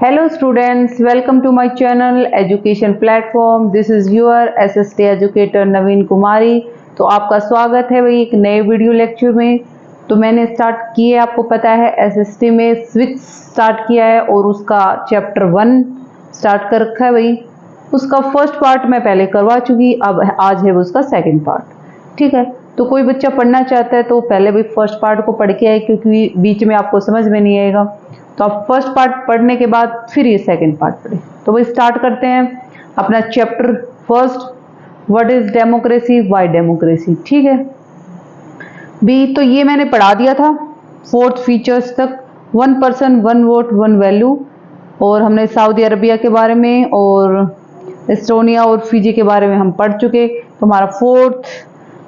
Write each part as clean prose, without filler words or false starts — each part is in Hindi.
Hello students, welcome to my channel Education Platform. This is your SST Educator नवीन कुमारी। तो आपका स्वागत है भाई एक नए वीडियो लेक्चर में। तो मैंने स्टार्ट किया, आपको पता है SST में स्विच स्टार्ट किया है और उसका चैप्टर 1 स्टार्ट कर रखा है भाई। उसका फर्स्ट पार्ट मैं पहले करवा चुकी, अब आज है वो उसका सेकंड पार्ट। ठीक है, तो कोई बच्चा पढ़ना चाहता है तो पहले भी फर्स्ट पार्ट को पढ़ के आए, क्योंकि बीच में आपको समझ में नहीं आएगा। तो आप फर्स्ट पार्ट पढ़ने के बाद फिर ये सेकंड पार्ट पढ़े। तो वही स्टार्ट करते हैं अपना chapter first, what is democracy, why democracy. ठीक है भी, तो ये मैंने पढ़ा दिया था 4th फीचर्स तक, 1 पर्सन 1 वोट 1 वैल्यू, और हमने सऊदी अरबिया के बारे में और एस्टोनिया और फिजी के बारे में हम पढ़ चुके। तो हमारा 4th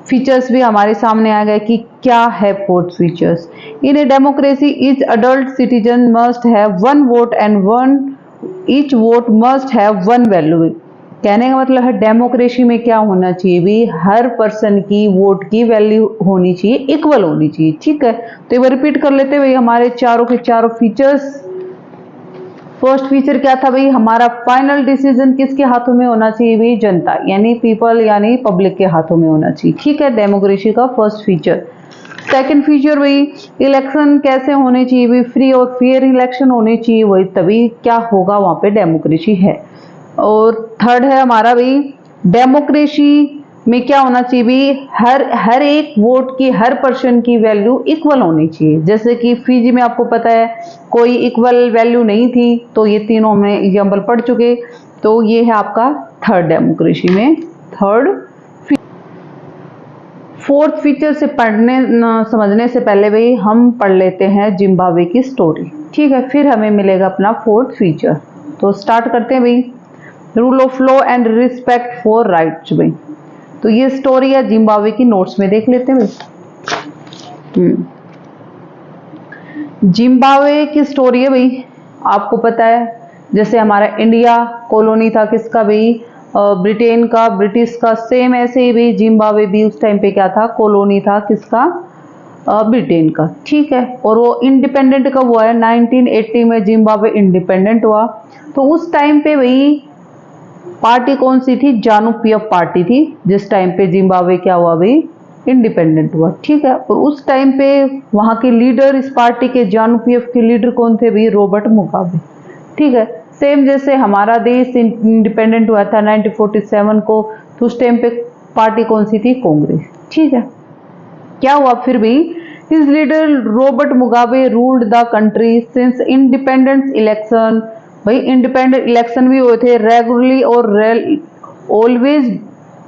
फीचर्स भी हमारे सामने आ गए कि क्या है 4th features. In a democracy each adult citizen must have 1 vote and each vote must have 1 value. कहने का मतलब है डेमोक्रेसी में क्या होना चाहिए भी, हर पर्सन की वोट की वैल्यू होनी चाहिए, इक्वल होनी चाहिए। ठीक है, तो ये रिपीट कर लेते भाई हमारे चारों के चारों फीचर्स। फर्स्ट फीचर क्या था भाई, हमारा फाइनल डिसीजन किसके हाथों में होना चाहिए भाई, जनता यानी पीपल यानी पब्लिक के हाथों में होना चाहिए। ठीक है, डेमोक्रेसी का फर्स्ट फीचर। सेकंड फीचर भाई, इलेक्शन कैसे होने चाहिए भाई, फ्री और फेयर इलेक्शन होने चाहिए, वही तभी क्या होगा वहां पे डेमोक्रेसी है। और थर्ड है हमारा भाई, डेमोक्रेसी में क्या होना चाहिए भी, हर एक वोट की, हर पर्सन की वैल्यू इक्वल होनी चाहिए। जैसे कि फिजी में आपको पता है कोई इक्वल वैल्यू नहीं थी, तो ये तीनों हमने एग्जाम्पल पढ़ चुके। तो ये है आपका थर्ड डेमोक्रेसी में थर्ड। 4th फीचर से समझने से पहले भाई हम पढ़ लेते हैं जिम्बाब्वे की स्टोरी। ठीक है, फिर हमें मिलेगा अपना 4th फीचर। तो स्टार्ट करते हैं भाई, rule of law and respect for rights भाई। तो ये स्टोरी है जिम्बाब्वे की, नोट्स में देख लेते हैं भाई। जिम्बाब्वे की स्टोरी है भाई, आपको पता है जैसे हमारा इंडिया कॉलोनी था किसका भाई, ब्रिटेन का, ब्रिटिश का। सेम ऐसे ही भाई जिम्बाब्वे भी उस टाइम पे क्या था, कॉलोनी था किसका, ब्रिटेन का। ठीक है, और वो इंडिपेंडेंट कब हुआ है, 1980 में जिम्बाब्वे इंडिपेंडेंट हुआ। तो उस टाइम पे भाई पार्टी कौन सी थी, जानु पीएफ पार्टी थी, जिस टाइम पे जिम्बाब्वे क्या हुआ भाई, इंडिपेंडेंट हुआ। ठीक है, और उस टाइम पे वहां के लीडर, इस पार्टी के जानु पीएफ के लीडर कौन थे भाई, रॉबर्ट मुगाबे। ठीक है, सेम जैसे हमारा देश इंडिपेंडेंट हुआ था 1947 को, तो उस टाइम पे पार्टी कौन सी थी, कांग्रेस। ठीक है, क्या हुआ फिर भी, his leader Robert Mugabe ruled the country since independence election. भाई इंडिपेंडेंट इलेक्शन भी हुए थे रेगुलरली और ऑलवेज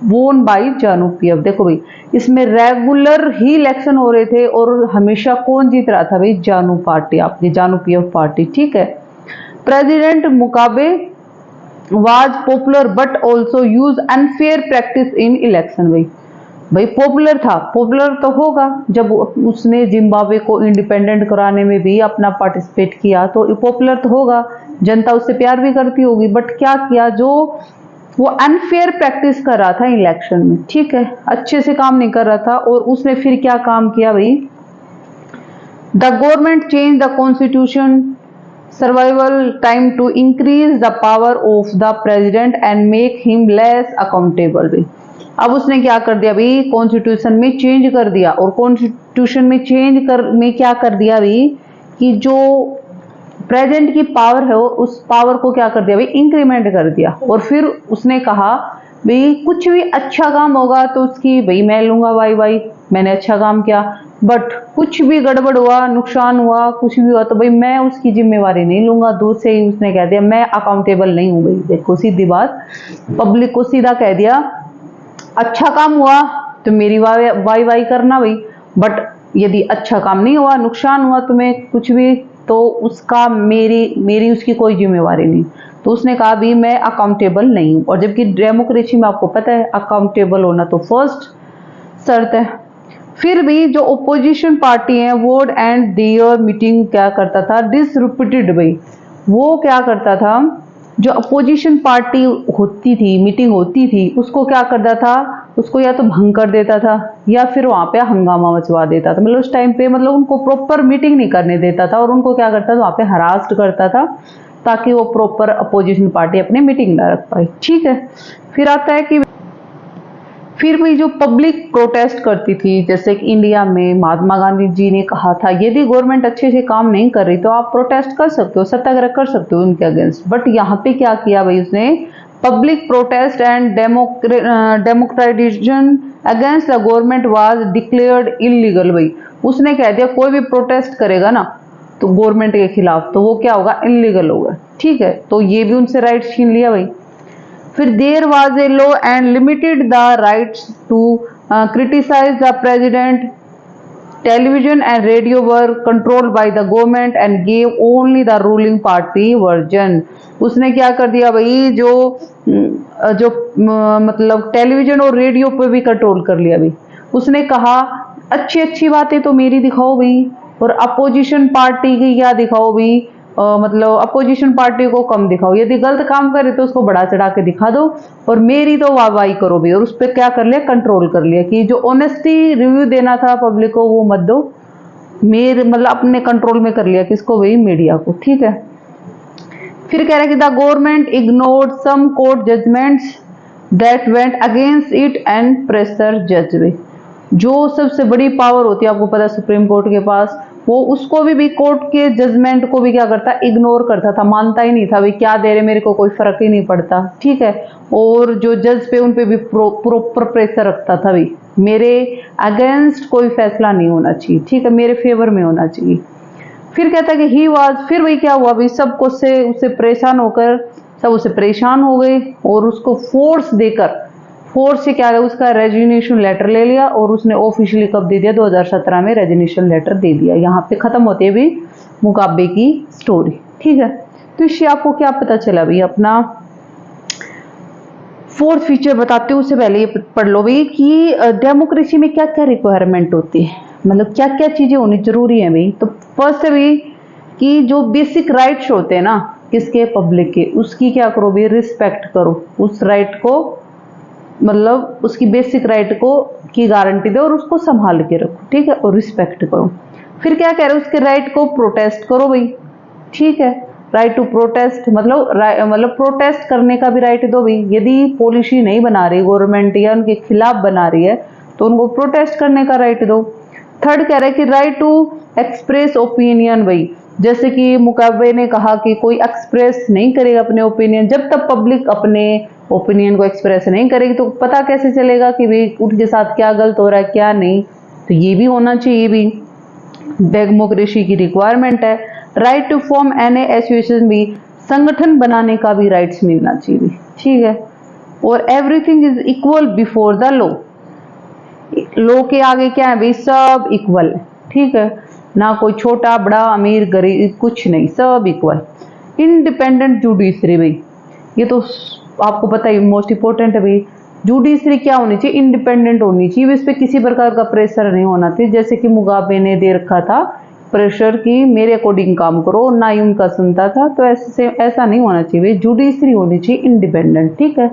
वोन बाई जानु पीएफ। देखो भाई इसमें रेगुलर ही इलेक्शन हो रहे थे और हमेशा कौन जीत रहा था भाई, जानु पार्टी, आपकी जानु पीएफ पार्टी। ठीक है, president Mugabe was popular but also use unfair practice in election. भाई पॉपुलर था, पॉपुलर तो होगा जब उसने जिम्बाब्वे को इंडिपेंडेंट कराने में भी अपना पार्टिसिपेट किया, तो पॉपुलर तो होगा, जनता उससे प्यार भी करती होगी। बट क्या किया, जो वो अनफेयर प्रैक्टिस कर रहा था इलेक्शन में। ठीक है, अच्छे से काम नहीं कर रहा था, और उसने फिर क्या काम किया भाई, the government change the constitution survival time to increase the power of the president and make him less accountable. भाई अब उसने क्या कर दिया भाई, कॉन्स्टिट्यूशन में चेंज कर दिया, और कॉन्स्टिट्यूशन में में क्या कर दिया भाई कि जो प्रेसिडेंट की पावर है उस पावर को क्या कर दिया भाई, इंक्रीमेंट कर दिया। और फिर उसने कहा भाई कुछ भी अच्छा काम होगा तो उसकी भाई मैं लूंगा वाई, मैंने अच्छा काम किया। बट कुछ भी गड़बड़ हुआ, नुकसान हुआ, कुछ भी हुआ, तो भाई मैं उसकी जिम्मेवारी नहीं लूंगा। दूर से ही उसने कह दिया मैं अकाउंटेबल नहीं हूं भाई। देखो सीधी बात, पब्लिक को सीधा कह दिया, अच्छा काम हुआ तो मेरी वाई करना भाई, बट यदि अच्छा काम नहीं हुआ, नुकसान हुआ तुम्हें कुछ भी, तो उसका मेरी उसकी कोई जिम्मेवारी नहीं। तो उसने कहा भी मैं अकाउंटेबल नहीं हूं। और जबकि डेमोक्रेसी में आपको पता है अकाउंटेबल होना तो फर्स्ट शर्त है। फिर भी जो ओपोजिशन पार्टी है वोट एंड देयर मीटिंग क्या करता था, डिसरिप्यूटेड भाई, वो क्या करता था, जो अपोजिशन पार्टी होती थी, मीटिंग होती थी, उसको क्या करता था, उसको या तो भंग कर देता था या फिर वहां पे हंगामा मचवा देता था। मतलब उस टाइम पे मतलब उनको प्रॉपर मीटिंग नहीं करने देता था, और उनको क्या करता था, वहां पे हरास्ट करता था, ताकि वो प्रॉपर अपोजिशन पार्टी अपनी मीटिंग ना रख पाए। ठीक है, फिर आता है कि फिर भी जो पब्लिक प्रोटेस्ट करती थी, जैसे कि इंडिया में महात्मा गांधी जी ने कहा था यदि गवर्नमेंट अच्छे से काम नहीं कर रही तो आप प्रोटेस्ट कर सकते हो, सत्याग्रह कर सकते हो उनके अगेंस्ट। बट यहाँ पे क्या किया भाई उसने, public protest and democratisation against the government was declared illegal. भाई उसने कह दिया कोई भी प्रोटेस्ट करेगा ना तो गवर्नमेंट के खिलाफ तो वो क्या होगा, इलीगल होगा। ठीक है, तो ये भी उनसे राइट छीन लिया भाई। फिर there was a law and limited the rights to criticise the president, television and radio were controlled by the government and gave only the ruling party version. उसने क्या कर दिया भाई, जो मतलब टेलीविजन और रेडियो पे भी कंट्रोल कर लिया भाई। उसने कहा अच्छी अच्छी बातें तो मेरी दिखाओ भाई, और अपोजिशन पार्टी की क्या दिखाओ भाई, मतलब अपोजिशन पार्टी को कम दिखाओ, यदि गलत काम करे तो उसको बढ़ा चढ़ा के दिखा दो, और मेरी तो वाहवाही करो भी। और उस पर क्या कर लिया, कंट्रोल कर लिया कि जो ऑनेस्टी रिव्यू देना था पब्लिक को वो मत दो, मेरे मतलब अपने कंट्रोल में कर लिया किसको भाई, मीडिया को। ठीक है, फिर कह रहा है कि the government ignored some court judgements that went against it and pressure जज। जो सबसे बड़ी पावर होती है आपको पता है सुप्रीम कोर्ट के पास, वो उसको भी कोर्ट के जजमेंट को भी क्या करता, इग्नोर करता था, मानता ही नहीं था भाई क्या दे रहे मेरे को कोई फर्क ही नहीं पड़ता। ठीक है, और जो जज पे उन पे भी प्रॉपर प्रेशर रखता था भाई, मेरे अगेंस्ट कोई फैसला नहीं होना चाहिए, ठीक है, मेरे फेवर में होना चाहिए। फिर कहता है कि ही वाज, फिर वही क्या हुआ भाई, सबको से उससे परेशान होकर सब उससे परेशान हो गए और उसको फोर्स देकर, फोर्स से क्या है, उसका रेजिग्नेशन लेटर ले लिया और उसने ऑफिशियली कब दे दिया, 2017 में रेजिग्नेशन लेटर दे दिया। यहाँ पे खत्म होते भी मुगाबे की स्टोरी। ठीक है, तो इससे आपको क्या पता चला भाई, अपना फोर्थ फीचर बताते हो उससे पहले ये पढ़ लो भाई कि डेमोक्रेसी में क्या क्या रिक्वायरमेंट होती है, मतलब क्या क्या चीजें होनी जरूरी है भाई। तो फर्स्ट है भाई कि जो बेसिक राइट्स होते हैं ना किसके, पब्लिक के, उसकी क्या करो भाई, रिस्पेक्ट करो, उस राइट को मतलब उसकी बेसिक राइट को की गारंटी दो और उसको संभाल के रखो। ठीक है, और रिस्पेक्ट करो। फिर क्या कह रहे हो, उसके राइट को प्रोटेस्ट करो भाई। ठीक है, राइट टू प्रोटेस्ट मतलब प्रोटेस्ट करने का भी राइट दो भाई। यदि पॉलिसी नहीं बना रही गवर्नमेंट या उनके खिलाफ बना रही है तो उनको प्रोटेस्ट करने का राइट दो। थर्ड कह रहे हैं कि राइट टू एक्सप्रेस ओपिनियन भाई, जैसे कि मुकाबे ने कहा कि कोई एक्सप्रेस नहीं करेगा अपने ओपिनियन, जब तक पब्लिक अपने ओपिनियन को एक्सप्रेस नहीं करेगी तो पता कैसे चलेगा कि भाई उनके साथ क्या गलत हो रहा है क्या नहीं। तो ये भी होना चाहिए, भी डेमोक्रेसी की रिक्वायरमेंट है। Right to form any association भी, संगठन बनाने का भी राइट्स मिलना चाहिए। ठीक है, और everything is equal before the law, law के आगे क्या है भाई, सब इक्वल है। ठीक है, ना कोई छोटा बड़ा अमीर गरीब कुछ नहीं, सब इक्वल। इंडिपेंडेंट जुडिशरी भाई, ये तो आपको पता ही मोस्ट इंपोर्टेंट है भाई। जुडिशरी क्या होनी चाहिए, इंडिपेंडेंट होनी चाहिए, इस पे किसी प्रकार का प्रेशर नहीं होना चाहिए। जैसे कि मुगाबे ने दे रखा था प्रेशर की मेरे अकॉर्डिंग काम करो, ना ही उनका सुनता था, तो ऐसा नहीं होना चाहिए भाई। जुडिशरी होनी चाहिए इंडिपेंडेंट। ठीक है,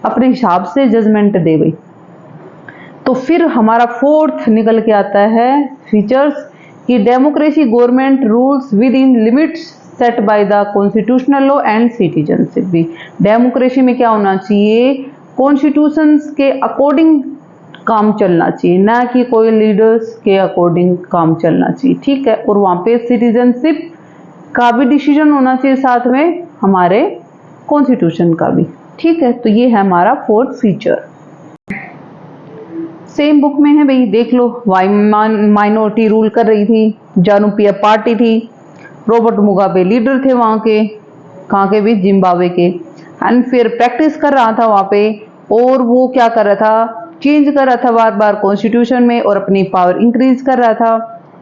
अपने हिसाब से जजमेंट दे भाई। तो फिर हमारा फोर्थ निकल के आता है फीचर्स कि democracy government rules with in limits set by the constitutional law and citizenship भी। डेमोक्रेसी में क्या होना चाहिए, कॉन्स्टिट्यूशंस के अकॉर्डिंग काम चलना चाहिए, ना कि कोई लीडर्स के अकॉर्डिंग काम चलना चाहिए। ठीक है, और वहां पे सिटीजनशिप का भी डिसीजन होना चाहिए साथ में हमारे कॉन्स्टिट्यूशन का भी। ठीक है, तो ये है हमारा फोर्थ फीचर। सेम बुक में है भाई, देख लो। वाई माइनॉरिटी रूल कर रही थी, जानू पीएफ पार्टी थी, रॉबर्ट मुगाबे लीडर थे वहां के, कहाँ के भी, जिम्बाब्वे के। एंड फिर प्रैक्टिस कर रहा था वहां पे, और वो क्या कर रहा था, चेंज कर रहा था बार बार कॉन्स्टिट्यूशन में और अपनी पावर इंक्रीज कर रहा था।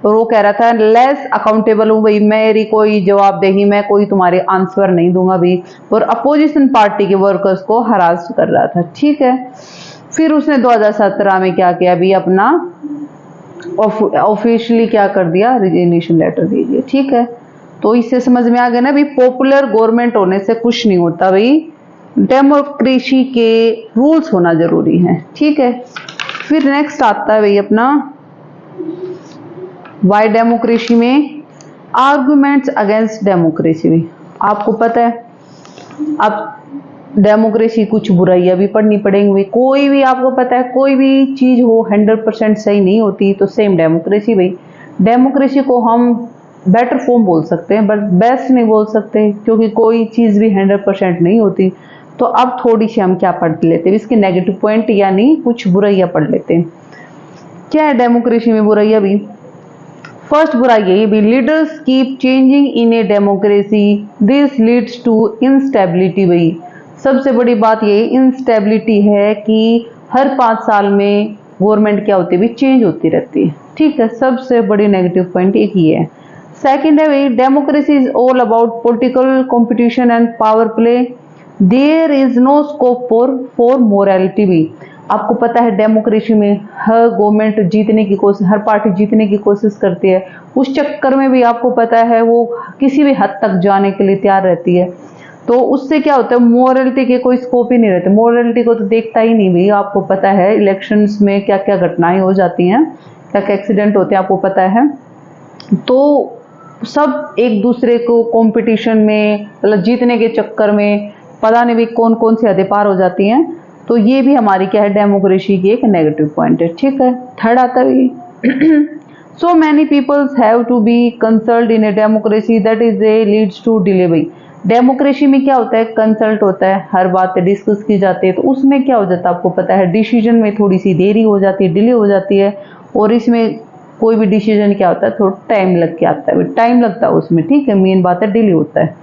और वो कह रहा था लेस अकाउंटेबल हूँ भाई, मेरी कोई जवाबदेही, मैं कोई तुम्हारे आंसर नहीं दूंगा भाई। और अपोजिशन पार्टी के वर्कर्स को हरास कर रहा था। ठीक है, फिर उसने 2017 में क्या किया भी, अपना ऑफिशियली क्या कर दिया, रिजिग्नेशन लेटर दे दिया। ठीक है, तो इससे समझ में आ गया ना भाई, पॉपुलर गवर्नमेंट होने से कुछ नहीं होता भाई, डेमोक्रेसी के रूल्स होना जरूरी है। ठीक है, फिर नेक्स्ट आता है भाई अपना वाई डेमोक्रेसी में आर्गुमेंट्स अगेंस्ट डेमोक्रेसी भी। आपको पता है अब डेमोक्रेसी कुछ बुराइयां भी पढ़नी पड़ेंगी। कोई भी आपको पता है कोई भी चीज हो 100% सही नहीं होती, तो सेम डेमोक्रेसी भाई, डेमोक्रेसी को हम बेटर फॉर्म बोल सकते हैं बट बेस्ट नहीं बोल सकते, क्योंकि कोई चीज भी 100% नहीं होती। तो अब थोड़ी सी हम क्या पढ़ लेते हैं इसके नेगेटिव पॉइंट, यानी कुछ बुराइयां पढ़ लेते हैं। क्या है डेमोक्रेसी में बुराइयां भी? फर्स्ट बुराई यही भी, leaders keep changing in a democracy, this leads to instability. भाई सबसे बड़ी बात ये इंस्टेबिलिटी है कि हर 5 साल में गवर्नमेंट क्या होती है भी, चेंज होती रहती है। ठीक है, सबसे बड़ी नेगेटिव पॉइंट एक ही है। सेकंड है भाई, democracy is all about political competition and power play, there is no scope for morality. भी आपको पता है डेमोक्रेसी में हर गवर्नमेंट जीतने की कोशिश, हर पार्टी जीतने की कोशिश करती है, उस चक्कर में भी आपको पता है वो किसी भी हद तक जाने के लिए तैयार रहती है। तो उससे क्या होता है, मोरालिटी के कोई स्कोप ही नहीं रहते, मोरालिटी को तो देखता ही नहीं। भाई आपको पता है इलेक्शंस में क्या क्या घटनाएं हो जाती हैं, क्या क्या एक्सीडेंट होते हैं, आपको पता है। तो सब एक दूसरे को कंपटीशन में मतलब जीतने के चक्कर में पता नहीं भी कौन कौन सी हदें पार हो जाती हैं। तो ये भी हमारी क्या है, डेमोक्रेसी की एक नेगेटिव पॉइंट है। ठीक है, थर्ड आता है so many peoples have to be consult in a democracy that is a leads to delay. भाई डेमोक्रेसी में क्या होता है, कंसल्ट होता है, हर बात डिस्कस की जाती है, तो उसमें क्या हो जाता है आपको पता है, डिसीजन में थोड़ी सी देरी हो जाती है, डिले हो जाती है। और इसमें कोई भी डिसीजन क्या होता है, थोड़ा टाइम लग के आता है, टाइम लगता है उसमें। ठीक है, मेन बात है डिले होता है।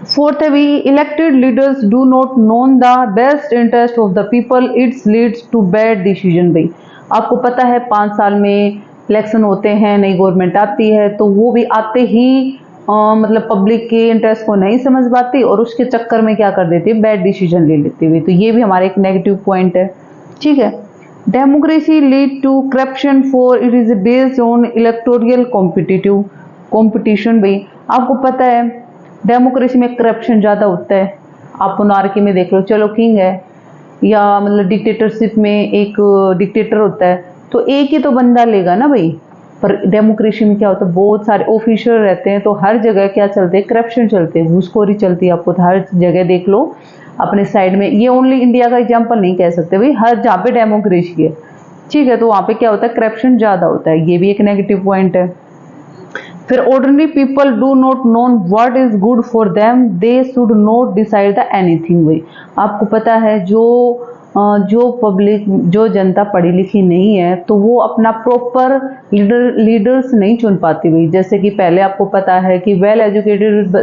फोर्थ है भी, elected leaders do not known the best interest of the people, it's leads to bad decision. भाई आपको पता है 5 साल में इलेक्शन होते हैं, नई गवर्नमेंट आती है, तो वो भी आते ही मतलब पब्लिक के इंटरेस्ट को नहीं समझ पाती और उसके चक्कर में क्या कर देती है, बैड डिसीजन ले लेती है। तो ये भी हमारा एक नेगेटिव पॉइंट है। ठीक है, democracy lead to corruption for it is based on electorial competitive competition. भाई आपको पता है डेमोक्रेसी में करप्शन ज़्यादा होता है। आप मोनार्की में देख लो, चलो किंग है या मतलब डिक्टेटरशिप में एक डिक्टेटर होता है, तो एक ही तो बंदा लेगा ना भाई। पर डेमोक्रेसी में क्या होता है, बहुत सारे ऑफिसर रहते हैं, तो हर जगह क्या चलते हैं, करप्शन चलते हैं, घूसखोरी चलती है। आपको हर जगह देख लो अपने साइड में, ये ओनली इंडिया का एग्जाम्पल नहीं कह सकते भाई, हर जहाँ पे डेमोक्रेसी है। ठीक है, तो वहाँ पे क्या होता है, करप्शन ज़्यादा होता है, ये भी एक नेगेटिव पॉइंट है। फिर ordinary people do not known what is good for them, they should not decide the anything. भाई आपको पता है जो पब्लिक, जो जनता पढ़ी लिखी नहीं है, तो वो अपना प्रॉपर लीडर्स नहीं चुन पाती। भाई जैसे कि पहले आपको पता है कि वेल एजुकेटेड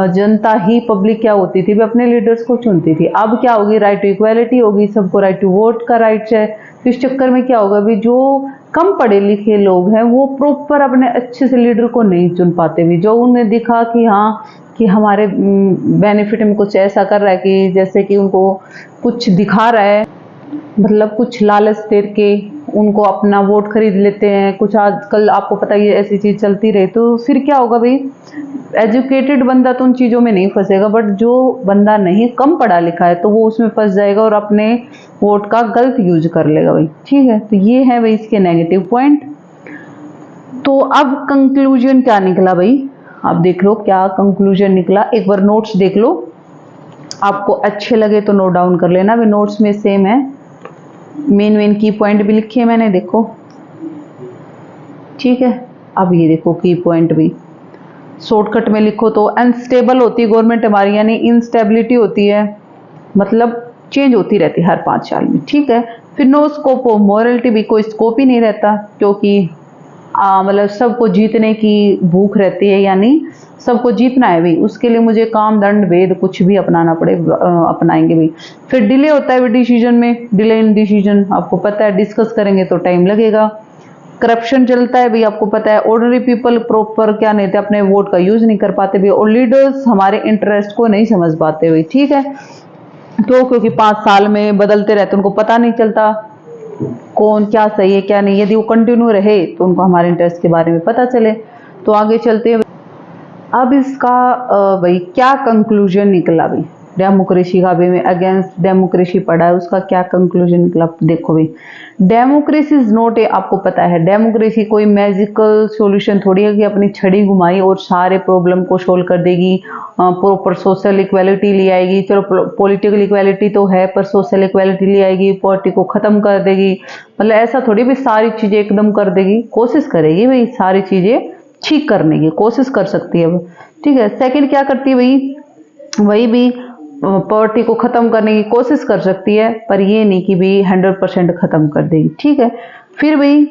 जनता ही पब्लिक क्या होती थी, वे अपने लीडर्स को चुनती थी। अब क्या होगी, राइट टू इक्वालिटी होगी, सबको राइट टू वोट का राइट है। तो इस चक्कर में क्या होगा भी, जो कम पढ़े लिखे लोग हैं वो प्रॉपर अपने अच्छे से लीडर को नहीं चुन पाते भी, जो उन्हें दिखा कि हाँ कि हमारे बेनिफिट में कुछ ऐसा कर रहा है, कि जैसे कि उनको कुछ दिखा रहा है, मतलब कुछ लालच दे के उनको अपना वोट खरीद लेते हैं। कुछ आजकल आपको पता ही है ऐसी चीज चलती रहे, तो फिर क्या होगा भाई, एजुकेटेड बंदा तो उन चीज़ों में नहीं फंसेगा, बट जो बंदा नहीं कम पढ़ा लिखा है तो वो उसमें फंस जाएगा और अपने वोट का गलत यूज कर लेगा भाई। ठीक है, तो ये है भाई इसके नेगेटिव पॉइंट। तो अब कंक्लूजन क्या निकला भाई, आप देख लो क्या कंक्लूजन निकला, एक बार नोट्स देख लो, आपको अच्छे लगे तो नोट डाउन कर लेना। भी नोट्स में सेम है, मेन की पॉइंट भी लिखे मैंने, देखो। ठीक है, अब ये देखो की पॉइंट भी शॉर्टकट में लिखो तो, अनस्टेबल होती है गवर्नमेंट हमारी, यानी इंस्टेबिलिटी होती है, मतलब चेंज होती रहती है हर 5 साल में। ठीक है, फिर नो स्कोप ऑफ मोरालिटी, भी कोई स्कोप ही नहीं रहता, क्योंकि मतलब सबको जीतने की भूख रहती है, यानी सबको जीतना है भाई, उसके लिए मुझे काम दंड भेद कुछ भी अपनाना पड़े अपनाएंगे भाई। फिर डिले होता है डिसीजन में, डिले इन डिसीजन, आपको पता है डिस्कस करेंगे तो टाइम लगेगा। करप्शन चलता है भाई, आपको पता है। ऑर्डिनरी पीपल प्रॉपर क्या नहीं थे, अपने वोट का यूज नहीं कर पाते भाई, और लीडर्स हमारे इंटरेस्ट को नहीं समझ पाते भाई। ठीक है, तो क्योंकि 5 साल में बदलते रहते, उनको पता नहीं चलता कौन क्या सही है क्या नहीं, यदि वो कंटिन्यू रहे तो उनको हमारे इंटरेस्ट के बारे में पता चले। तो आगे चलते हैं, अब इसका भाई क्या कंक्लूजन निकला भाई, डेमोक्रेसी का भी, में अगेंस्ट डेमोक्रेसी पढ़ा है, उसका क्या कंक्लूजन निकला देखो भाई। डेमोक्रेसी इज नॉट ए, आपको पता है डेमोक्रेसी कोई मैजिकल सॉल्यूशन थोड़ी है कि अपनी छड़ी घुमाई और सारे प्रॉब्लम को सोल्व कर देगी, प्रॉपर सोशल इक्वालिटी ले आएगी। चलो पॉलिटिकल इक्वालिटी तो है पर सोशल इक्वालिटी ले आएगी, पॉवर्टी को खत्म कर देगी, मतलब ऐसा थोड़ी भी सारी चीजें एकदम कर देगी, कोशिश करेगी भाई सारी चीजें ठीक करने की कोशिश कर सकती है। ठीक है, सेकंड क्या करती है भाई, वही भी पॉवर्टी को खत्म करने की कोशिश कर सकती है, पर ये नहीं कि भी 100% खत्म कर देगी। ठीक है, फिर भाई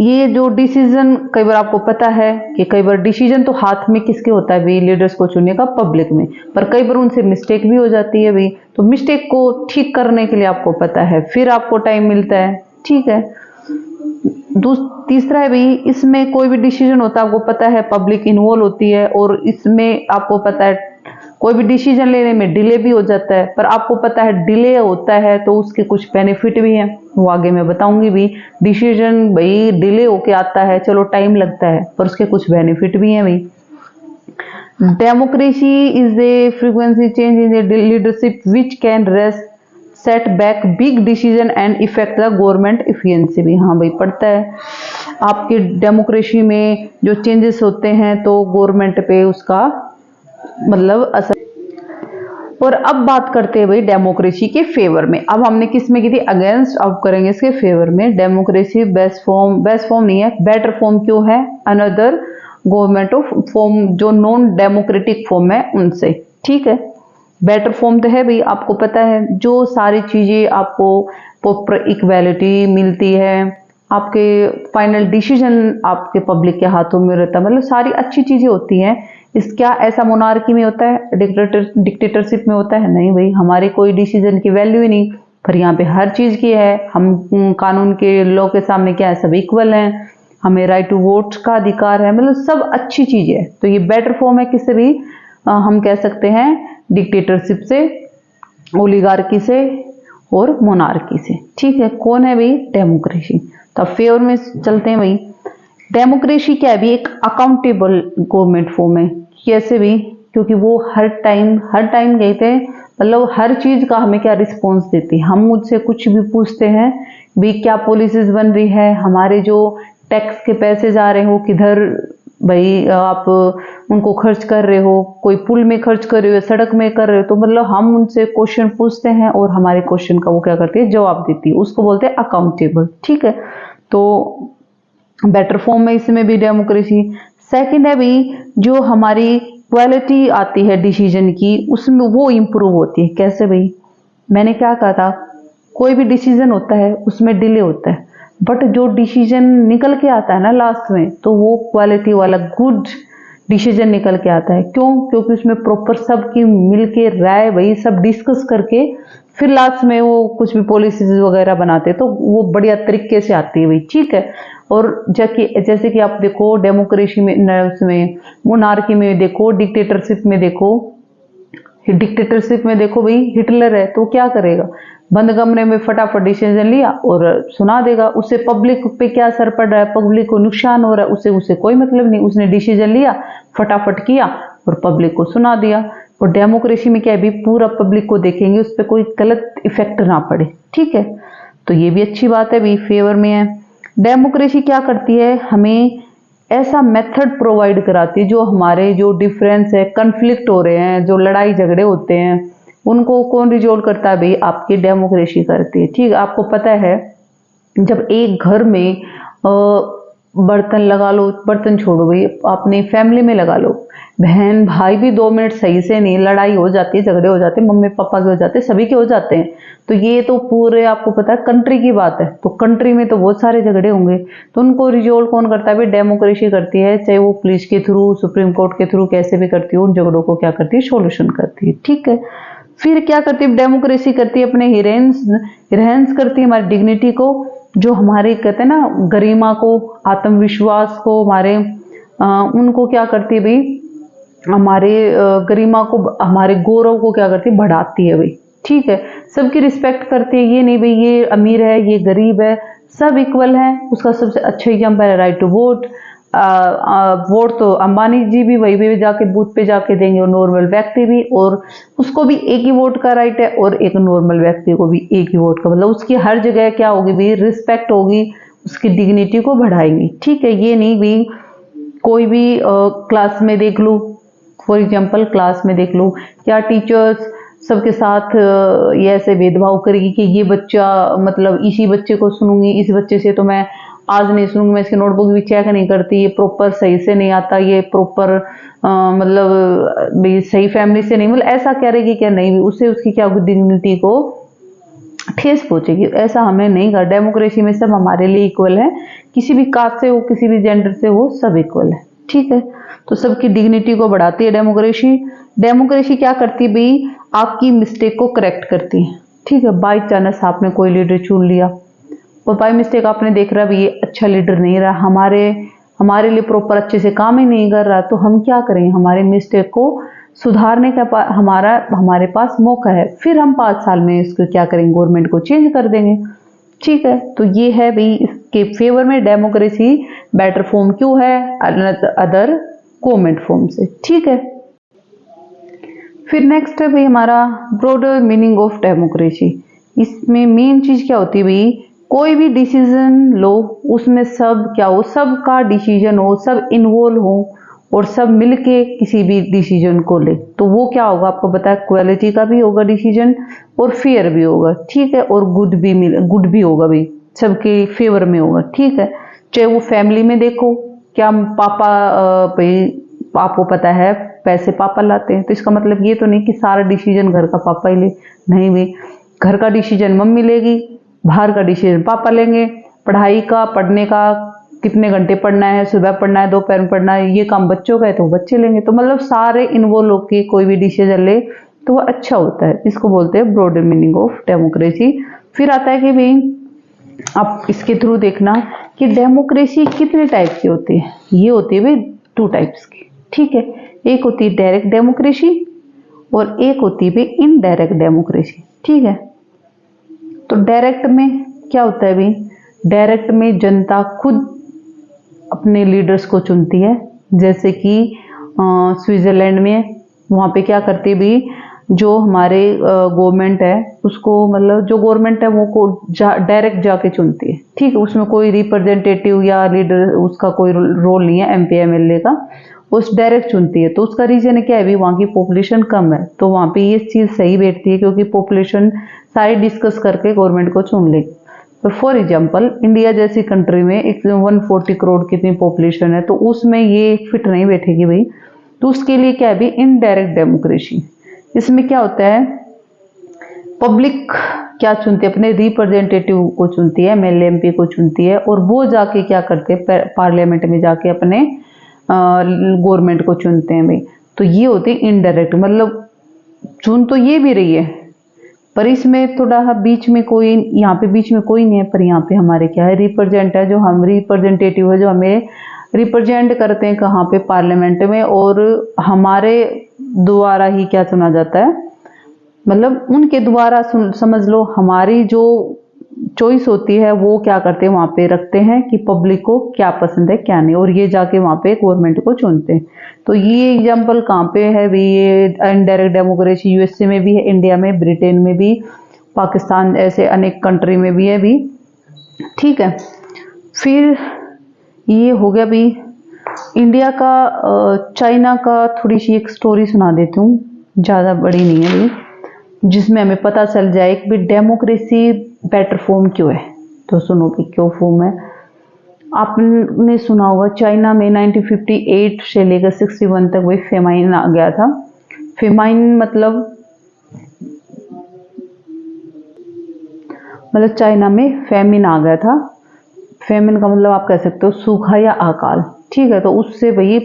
ये जो डिसीजन, कई बार आपको पता है कि कई बार डिसीजन तो हाथ में किसके होता है भाई, लीडर्स को चुनने का, पब्लिक में, पर कई बार उनसे मिस्टेक भी हो जाती है भाई, तो मिस्टेक को ठीक करने के लिए आपको पता है फिर आपको टाइम मिलता है। ठीक है, तीसरा है भाई, इसमें कोई भी डिसीजन होता है आपको पता है पब्लिक इन्वॉल्व होती है, और इसमें आपको पता है कोई भी डिसीजन लेने में डिले भी हो जाता है, पर आपको पता है डिले होता है तो उसके कुछ बेनिफिट भी हैं, वो आगे मैं बताऊंगी भी। डिसीजन भाई डिले होके आता है, चलो टाइम लगता है, पर उसके कुछ बेनिफिट भी हैं भाई। Democracy is a frequency change in the leadership which can rest set back big decision and effect the government efficiency भी। हाँ भाई पढ़ता है, आपकी डेमोक्रेसी में जो चेंजेस होते हैं तो गवर्नमेंट पे उसका मतलब असर। और अब बात करते हैं भाई डेमोक्रेसी के फेवर में। अब हमने किस में की थी, अगेंस्ट, अब करेंगे इसके फेवर में। डेमोक्रेसी बेस्ट फॉर्म नहीं है, बेटर फॉर्म क्यों है, अनदर गवर्नमेंट ऑफ फॉर्म जो नॉन डेमोक्रेटिक फॉर्म है उनसे। ठीक है, बेटर फॉर्म तो है भाई, आपको पता है जो सारी चीजें आपको प्रॉपर इक्वालिटी मिलती है, आपके फाइनल डिसीजन आपके पब्लिक के हाथों में रहता है, मतलब सारी अच्छी चीजें होती हैं। इस क्या ऐसा मोनार्की में होता है, डिक्टेटरशिप में होता है? नहीं भाई, हमारे कोई डिसीजन की वैल्यू ही नहीं, पर यहाँ पे हर चीज की है। हम कानून के लॉ के सामने क्या है, सब इक्वल हैं, हमें राइट टू वोट का अधिकार है, मतलब सब अच्छी चीज है। तो ये बेटर फॉर्म है किससे भी, हम कह सकते हैं डिक्टेटरशिप से, ओलिगार्की से और मोनार्की से। ठीक है, कौन है भाई, डेमोक्रेसी। तो फेवर में चलते हैं भाई। डेमोक्रेसी क्या है भी, एक अकाउंटेबल गवर्नमेंट फॉर्म है। कैसे भी, क्योंकि वो हर टाइम गए थे, मतलब हर चीज का हमें क्या रिस्पॉन्स देती है। हम मुझसे कुछ भी पूछते हैं भी, क्या पॉलिसीज बन रही है, हमारे जो टैक्स के पैसे जा रहे हो किधर भाई, आप उनको खर्च कर रहे हो, कोई पुल में खर्च कर रहे हो, सड़क में कर रहे हो, तो मतलब हम उनसे क्वेश्चन पूछते हैं और हमारे क्वेश्चन का वो क्या करती है, जवाब देती है, उसको बोलते हैं अकाउंटेबल। ठीक है, तो बेटर फॉर्म में इसमें भी डेमोक्रेसी। सेकंड है भी, जो हमारी क्वालिटी आती है डिसीजन की, उसमें वो इम्प्रूव होती है। कैसे भाई, मैंने क्या कहा था, कोई भी डिसीजन होता है उसमें डिले होता है, बट जो डिसीजन निकल के आता है ना लास्ट में, तो वो क्वालिटी वाला गुड डिसीजन निकल के आता है। क्यों? क्योंकि उसमें प्रॉपर सबकी मिलके राय भाई, सब डिस्कस करके फिर लास्ट में वो कुछ भी पॉलिसीज वगैरह बनाते, तो वो बढ़िया तरीके से आती है भाई। ठीक है, और जैसे कि आप देखो डेमोक्रेसी में, उसमें मोनार्की में देखो, डिक्टेटरशिप में देखो भाई, हिटलर है तो क्या करेगा, बंद कमरे में फटाफट डिसीजन लिया और सुना देगा। उससे पब्लिक पे क्या असर पड़ रहा है, पब्लिक को नुकसान हो रहा है, उसे कोई मतलब नहीं, उसने डिसीजन लिया, फटाफट किया और पब्लिक को सुना दिया। और डेमोक्रेसी में क्या है भी, पूरा पब्लिक को देखेंगे, उस पर कोई गलत इफेक्ट ना पड़े। ठीक है, तो ये भी अच्छी बात है भी, फेवर में है। डेमोक्रेसी क्या करती है, हमें ऐसा मेथड प्रोवाइड कराती है, जो हमारे जो डिफरेंस है, कन्फ्लिक्ट हो रहे हैं, जो लड़ाई झगड़े होते हैं, उनको कौन रिजोल्व करता है भाई, आपकी डेमोक्रेसी करती है। ठीक है, आपको पता है जब एक घर में बर्तन लगा लो, बर्तन छोड़ो भाई, अपनी फैमिली में लगा लो, बहन भाई भी 2 मिनट सही से नहीं, लड़ाई हो जाती है, झगड़े हो जाते हैं, मम्मी पापा के हो जाते हैं, सभी के हो जाते हैं। तो ये तो पूरे आपको पता है कंट्री की बात है, तो कंट्री में तो बहुत सारे झगड़े होंगे, तो उनको रिजोल्व कौन करता है भाई, डेमोक्रेसी करती है। चाहे वो पुलिस के थ्रू, सुप्रीम कोर्ट के थ्रू, कैसे भी करती है, उन झगड़ों को क्या करती है, सोल्यूशन करती है। ठीक है, फिर क्या करती है डेमोक्रेसी, करती है अपने हिरेंस करती है हमारी डिग्निटी को, जो हमारे कहते हैं ना गरिमा को, आत्मविश्वास को, हमारे उनको क्या करती है भाई, हमारे गरिमा को, हमारे गौरव को क्या करती है, बढ़ाती है भाई। ठीक है, सबकी रिस्पेक्ट करती है, ये नहीं भाई ये अमीर है ये गरीब है, सब इक्वल है। उसका सबसे अच्छा एग्जाम्पल है राइट टू वोट। वोट तो अंबानी जी भी वही भी जाके बूथ पे जाके देंगे और नॉर्मल व्यक्ति भी, और उसको भी एक ही वोट का राइट है और एक नॉर्मल व्यक्ति को भी एक ही वोट का, मतलब उसकी हर जगह क्या होगी भी, रिस्पेक्ट होगी, उसकी डिग्निटी को बढ़ाएंगी। ठीक है, ये नहीं भी कोई भी क्लास में देख लूँ, फॉर एग्जाम्पल क्लास में देख लूँ, क्या टीचर्स सबके साथ ये ऐसे भेदभाव करेगी कि ये बच्चा, मतलब इसी बच्चे को सुनूंगी, इस बच्चे से तो मैं आज नहीं सुनूंगी, मैं इसकी नोटबुक भी चेक नहीं करती, ये प्रॉपर सही से नहीं आता, ये प्रॉपर मतलब भी सही फैमिली से नहीं, मतलब ऐसा करेगी क्या, नहीं भी उससे उसकी क्या डिग्निटी को ठेस पहुंचेगी। ऐसा हमें नहीं कर, डेमोक्रेसी में सब हमारे लिए इक्वल है, किसी भी कास्ट से हो, किसी भी जेंडर से हो, सब इक्वल है। ठीक है, तो सबकी डिग्निटी को बढ़ाती है डेमोक्रेसी। डेमोक्रेसी क्या करती है भाई, आपकी मिस्टेक को करेक्ट करती है। ठीक है, बाई चांस आपने कोई लीडर चुन लिया और बाई मिस्टेक आपने देख रहा भी ये अच्छा लीडर नहीं रहा, हमारे लिए प्रॉपर अच्छे से काम ही नहीं कर रहा, तो हम क्या करेंगे, हमारे मिस्टेक को सुधारने का हमारे पास मौका है, फिर हम 5 साल में इसको क्या करेंगे, गवर्नमेंट को चेंज कर देंगे। ठीक है, तो ये है भाई इसके फेवर में डेमोक्रेसी बेटर फॉर्म क्यों है अदर गवर्नमेंट फॉर्म से। ठीक है, फिर नेक्स्ट है भाई हमारा ब्रॉडर मीनिंग ऑफ डेमोक्रेसी। इसमें मेन चीज क्या होती है भाई, कोई भी डिसीजन लो उसमें सब क्या हो, सबका डिसीजन हो, सब इन्वॉल्व हो और सब मिलके किसी भी डिसीजन को ले, तो वो क्या होगा आपको पता है, क्वालिटी का भी होगा डिसीजन और फेयर भी होगा। ठीक है, और गुड भी होगा भाई, सबके फेवर में होगा। ठीक है, चाहे वो फैमिली में देखो, क्या पापा भाई आपको पता है पैसे पापा लाते हैं, तो इसका मतलब ये तो नहीं कि सारा डिसीजन घर का पापा ही ले, नहीं भाई, घर का डिसीजन मम्मी लेगी, बाहर का डिसीजन पापा लेंगे, पढ़ाई का, पढ़ने का, कितने घंटे पढ़ना है, सुबह पढ़ना है, दोपहर में पढ़ना है, ये काम बच्चों का है तो बच्चे लेंगे, तो मतलब सारे इन्वॉल्व होकर कोई भी डिसीजन ले तो वो अच्छा होता है, इसको बोलते हैं ब्रॉडर मीनिंग ऑफ डेमोक्रेसी। फिर आता है कि भाई आप इसके थ्रू देखना कि डेमोक्रेसी कितने टाइप की होती है, ये होती है भाई 2 टाइप्स की। ठीक है, एक होती है डायरेक्ट डेमोक्रेसी और एक होती है भाई इनडायरेक्ट डेमोक्रेसी। ठीक है, तो डायरेक्ट में क्या होता है भाई, डायरेक्ट में जनता खुद अपने लीडर्स को चुनती है, जैसे कि स्विट्जरलैंड में, वहाँ पे क्या करती है भाई, जो हमारे गवर्नमेंट है उसको, मतलब जो गवर्नमेंट है वो को डायरेक्ट जाके चुनती है। ठीक है, उसमें कोई रिप्रेजेंटेटिव या लीडर उसका कोई रोल नहीं है, एमपी एमएलए का, उस डायरेक्ट चुनती है। तो उसका रीजन क्या है भी, वहाँ की पॉपुलेशन कम है, तो वहाँ पे ये चीज़ सही बैठती है क्योंकि पॉपुलेशन सारी डिस्कस करके गवर्नमेंट को चुन लेगी। तो फॉर एग्जांपल इंडिया जैसी कंट्री में 140 करोड़ कितनी पॉपुलेशन है, तो उसमें ये फिट नहीं बैठेगी भाई, तो उसके लिए क्या है भी इनडायरेक्ट डेमोक्रेसी। इसमें क्या होता है, पब्लिक क्या चुनती है, अपने रिप्रेजेंटेटिव को चुनती है, एमएलए एमपी को चुनती है, और वो जाके क्या करते हैं, पार्लियामेंट में जाके अपने गवर्नमेंट को चुनते हैं भाई। तो ये होती है इनडायरेक्ट, मतलब चुन तो ये भी रही है पर इसमें थोड़ा बीच में कोई, यहाँ पे बीच में कोई नहीं है, पर यहाँ पे हमारे क्या है, रिप्रेजेंट है, जो हम रिप्रेजेंटेटिव है, जो हमें रिप्रेजेंट करते हैं कहाँ पे, पार्लियामेंट में, और हमारे द्वारा ही क्या चुना जाता है, मतलब उनके द्वारा समझ लो हमारी जो चॉइस होती है वो क्या करते हैं, वहाँ पे रखते हैं कि पब्लिक को क्या पसंद है क्या नहीं, और ये जाके वहाँ पे गवर्नमेंट को चुनते हैं। तो ये एग्जाम्पल कहाँ पे है भी, ये इनडायरेक्ट डेमोक्रेसी यूएसए में भी है, इंडिया में, ब्रिटेन में भी, पाकिस्तान, ऐसे अनेक कंट्री में भी है भी। ठीक है, फिर ये हो गया भी इंडिया का। चाइना का थोड़ी सी एक स्टोरी सुना देती हूँ, ज़्यादा बड़ी नहीं है भी, जिसमें हमें पता चल जाए कि डेमोक्रेसी बेटर फॉर्म क्यों है। तो सुनो कि क्यों फॉर्म है। आपने सुना होगा चाइना में 1958 से लेकर 61 तक वही फेमाइन आ गया था। फेमाइन मतलब चाइना में फेमिन आ गया था। फेमिन का मतलब आप कह सकते हो सूखा या अकाल। ठीक है, तो उससे भाई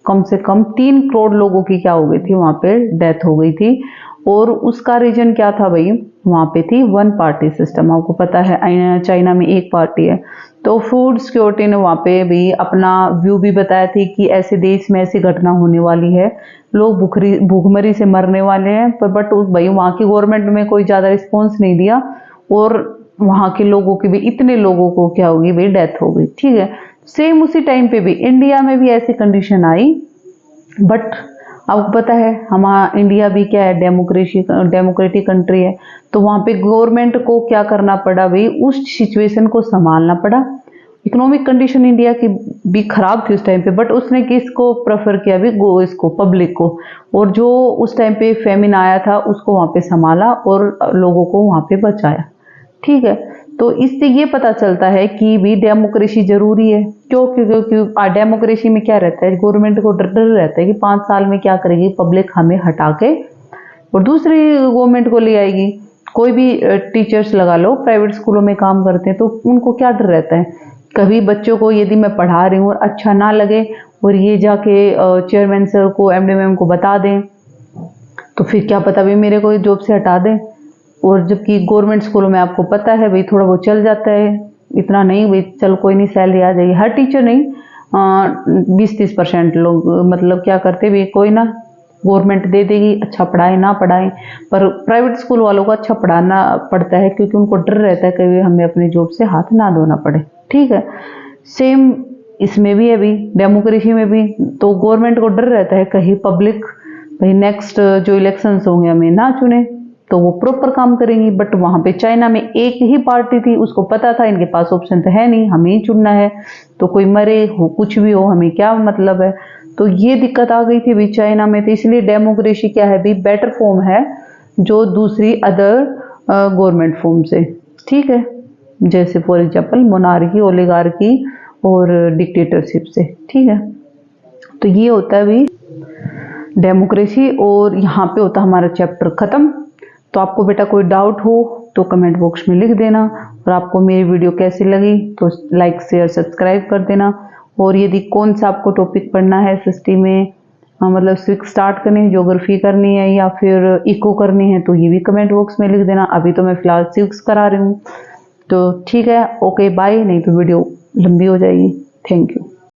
कम से कम 3 करोड़ लोगों की क्या हो गई थी, वहाँ पे डेथ हो गई थी। और उसका रीजन क्या था भाई, वहाँ पे थी 1 पार्टी सिस्टम। आपको पता है चाइना में 1 पार्टी है। तो फूड सिक्योरिटी ने वहाँ पे भी अपना व्यू भी बताया थी कि ऐसे देश में ऐसी घटना होने वाली है, लोग भूखमरी से मरने वाले हैं, पर बट भाई वहाँ की गवर्नमेंट में कोई ज़्यादा रिस्पॉन्स नहीं दिया और वहाँ के लोगों की भी, इतने लोगों को क्या होगी भाई, डेथ हो गई। ठीक है, सेम उसी टाइम पे भी इंडिया में भी ऐसी कंडीशन आई, बट आपको पता है हमारा इंडिया भी क्या है, डेमोक्रेटिक कंट्री है, तो वहाँ पे गवर्नमेंट को क्या करना पड़ा भाई, उस सिचुएशन को संभालना पड़ा। इकोनॉमिक कंडीशन इंडिया की भी खराब थी उस टाइम पे, बट उसने किसको प्रेफर किया भी, इसको पब्लिक को, और जो उस टाइम पे फेमिन आया था उसको वहाँ पे संभाला और लोगों को वहाँ पे बचाया। ठीक है, तो इससे ये पता चलता है कि भी डेमोक्रेसी जरूरी है। क्यों? क्योंकि डेमोक्रेसी में क्या रहता है, गवर्नमेंट को डर रहता है कि 5 साल में क्या करेगी पब्लिक, हमें हटा के और दूसरी गवर्नमेंट को ले आएगी। कोई भी टीचर्स लगा लो, प्राइवेट स्कूलों में काम करते हैं, तो उनको क्या डर रहता है, कभी बच्चों को यदि मैं पढ़ा रही हूँ और अच्छा ना लगे और ये जाके चेयरमैन सर को, एमडी मैम को बता दें, तो फिर क्या पता भी मेरे को जॉब से हटा दें। और जबकि गवर्नमेंट स्कूलों में आपको पता है भाई थोड़ा बहुत चल जाता है, इतना नहीं भाई, चल कोई नहीं सैलरी आ जाएगी। हर टीचर नहीं, 20-30% लोग मतलब क्या करते भी, कोई ना गवर्नमेंट दे देगी, अच्छा पढ़ाए ना पढ़ाए, पर प्राइवेट स्कूल वालों को अच्छा पढ़ाना पड़ता है क्योंकि उनको डर रहता है कभी हमें अपनी जॉब से हाथ ना धोना पड़े। ठीक है, सेम इसमें भी है भी, डेमोक्रेसी में भी, तो गवर्नमेंट को डर रहता है कहीं पब्लिक भाई नेक्स्ट जो इलेक्शंस होंगे हमें ना चुने, तो वो प्रॉपर काम करेंगी। बट वहां पे चाइना में एक ही पार्टी थी, उसको पता था इनके पास ऑप्शन तो है नहीं, हमें ही चुनना है, तो कोई मरे हो कुछ भी हो हमें क्या मतलब है। तो ये दिक्कत आ गई थी भी चाइना में, तो इसलिए डेमोक्रेसी क्या है भी, बेटर फॉर्म है जो दूसरी अदर गवर्नमेंट फॉर्म से। ठीक है, जैसे फॉर एग्जाम्पल मोनार्की, ओलिगार्की और डिक्टेटरशिप से। ठीक है, तो ये होता है भी डेमोक्रेसी, और यहाँ पे होता है हमारा चैप्टर खत्म। तो आपको बेटा कोई डाउट हो तो कमेंट बॉक्स में लिख देना, और आपको मेरी वीडियो कैसी लगी तो लाइक शेयर सब्सक्राइब कर देना। और यदि कौन सा आपको टॉपिक पढ़ना है एसएसटी में, मतलब सिविक्स स्टार्ट करनी है, ज्योग्राफी करनी है या फिर इको करनी है, तो ये भी कमेंट बॉक्स में लिख देना। अभी तो मैं फिलहाल सिविक्स करा रही हूँ, तो ठीक है, ओके बाय, नहीं तो वीडियो लंबी हो जाएगी। Thank you.